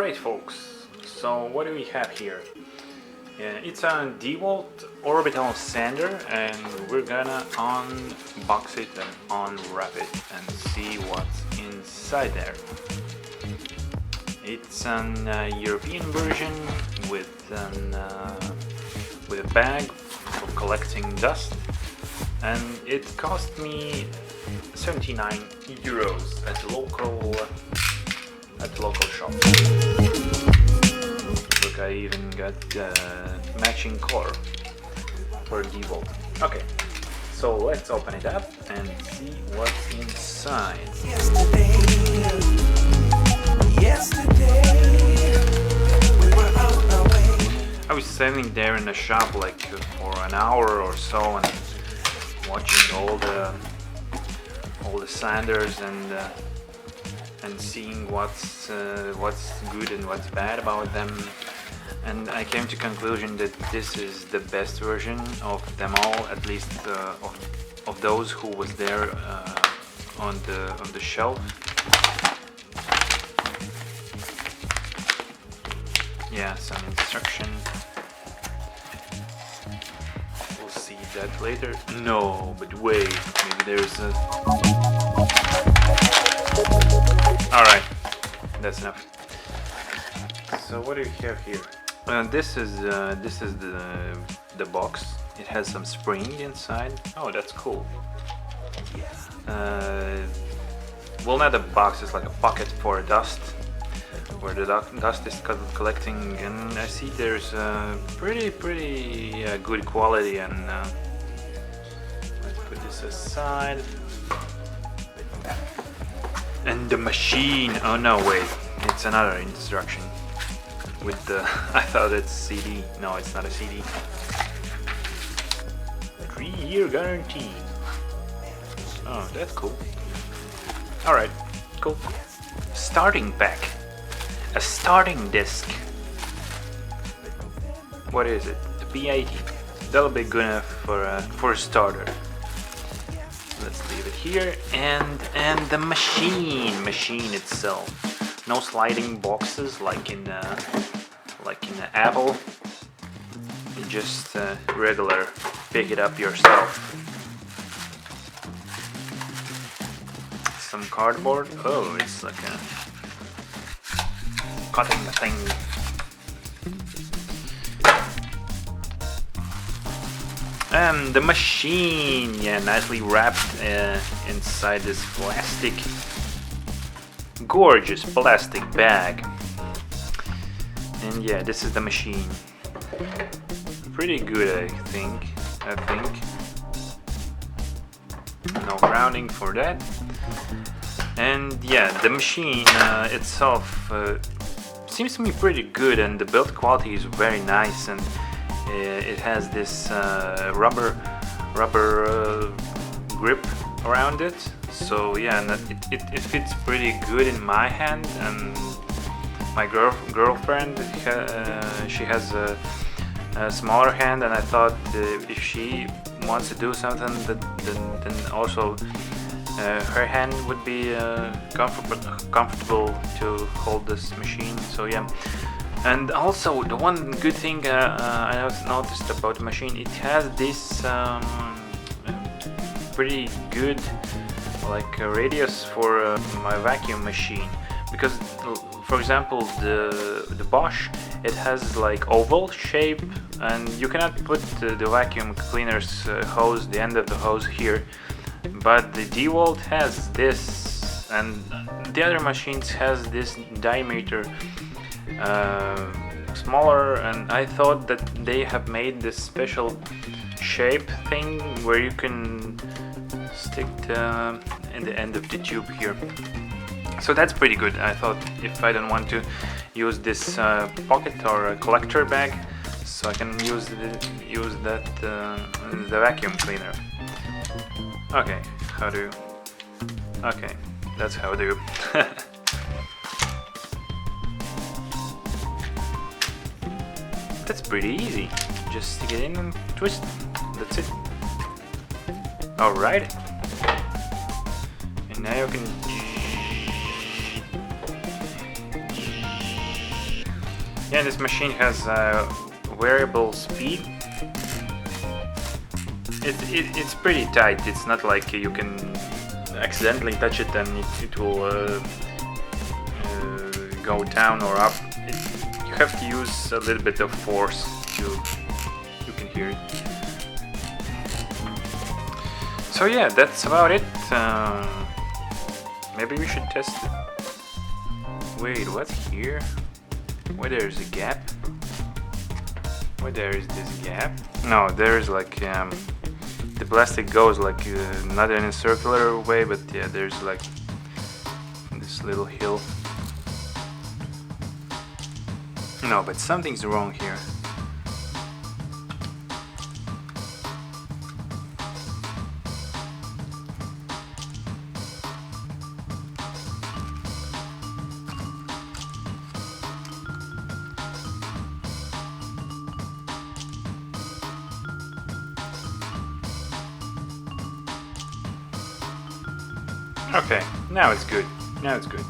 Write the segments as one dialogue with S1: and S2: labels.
S1: Alright folks, so what do we have here? It's a DeWALT orbital sander and we're gonna unbox it and unwrap it and see what's inside there. It's an European version with a bag for collecting dust, and it cost me 79 euros at the local shop. Look, I even got matching color for DeWALT. Okay, so let's open it up and see what's inside. I was standing there in the shop like for an hour or so and watching all the sanders and seeing what's good and what's bad about them, and I came to conclusion that this is the best version of them all, at least of those who was there on the shelf. Yeah, some instruction. We'll see that later. No, but wait, maybe there's a... Alright, that's enough. So what do we have here? This is the box. It has some spring inside. Oh, that's cool. Well, not a box, it's like a pocket for dust, where the dust is collecting, and I see there's pretty good quality. And let's put this aside. And the machine. Oh no, wait, it's another instruction with the I thought it's CD. No, it's not a CD. 3-year guarantee. Oh, that's cool. Alright, cool. Starting pack. A starting disc. What is it? The P80. That'll be good enough for a starter. Let's leave it here. And the machine itself. No sliding boxes like in Apple. Just regular. Pick it up yourself. Some cardboard. Oh, it's like a cutting the thing. And the machine, yeah, nicely wrapped inside this plastic, gorgeous plastic bag. And yeah, this is the machine. Pretty good, I think. No grounding for that. And yeah, the machine itself seems to me pretty good, and the build quality is very nice, and it has this rubber grip around it. So yeah, and it fits pretty good in my hand. And my girlfriend, she has a smaller hand, and I thought if she wants to do something, then also her hand would be comfortable to hold this machine. So yeah. And also, the one good thing I noticed about the machine, it has this pretty good radius for my vacuum machine. Because, for example, the Bosch, it has like oval shape, and you cannot put the vacuum cleaner's hose, the end of the hose here. But the DeWALT has this, and the other machines has this diameter smaller, and I thought that they have made this special shape thing where you can stick in the end of the tube here. So that's pretty good. I thought if I don't want to use this pocket or a collector bag, so I can use that the vacuum cleaner. Okay, okay, that's how I do. That's pretty easy. Just stick it in and twist. That's it. Alright. And now you can Yeah, this machine has variable speed. It's pretty tight. It's not like you can accidentally touch it and it will go down or up. You have to use a little bit of force to you can hear it. So yeah, that's about it. Maybe we should test it. Wait, what's here? Where there's a gap? Where there is this gap? No, there's like the plastic goes like not in a circular way, but yeah, there's like this little hill. No, but something's wrong here. Okay, now it's good. Now it's good.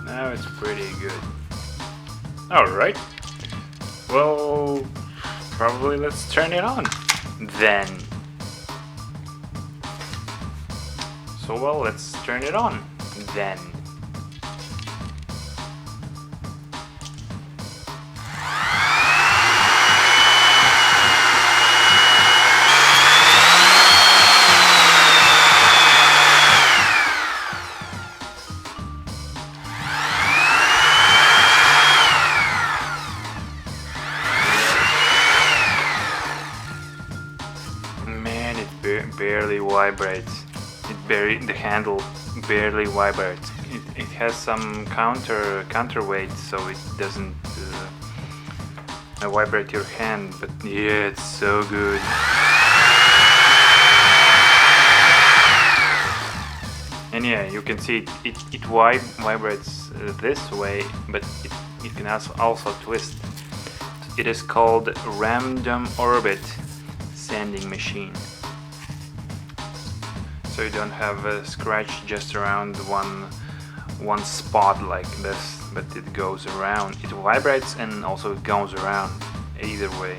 S1: Now it's pretty good. Alright. Well, probably let's turn it on then. So well, let's turn it on then. Man, it barely vibrates. The handle barely vibrates. It has some counterweight, so it doesn't vibrate your hand. But yeah, it's so good. And yeah, you can see it vibrates this way, but it can also twist. It is called random orbit sanding machine. So you don't have a scratch just around one spot like this, but it goes around. It vibrates and also it goes around either way.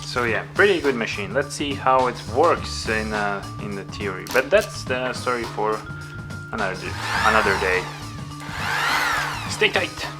S1: So yeah, pretty good machine. Let's see how it works in the theory. But that's the story for another day. Stay tight.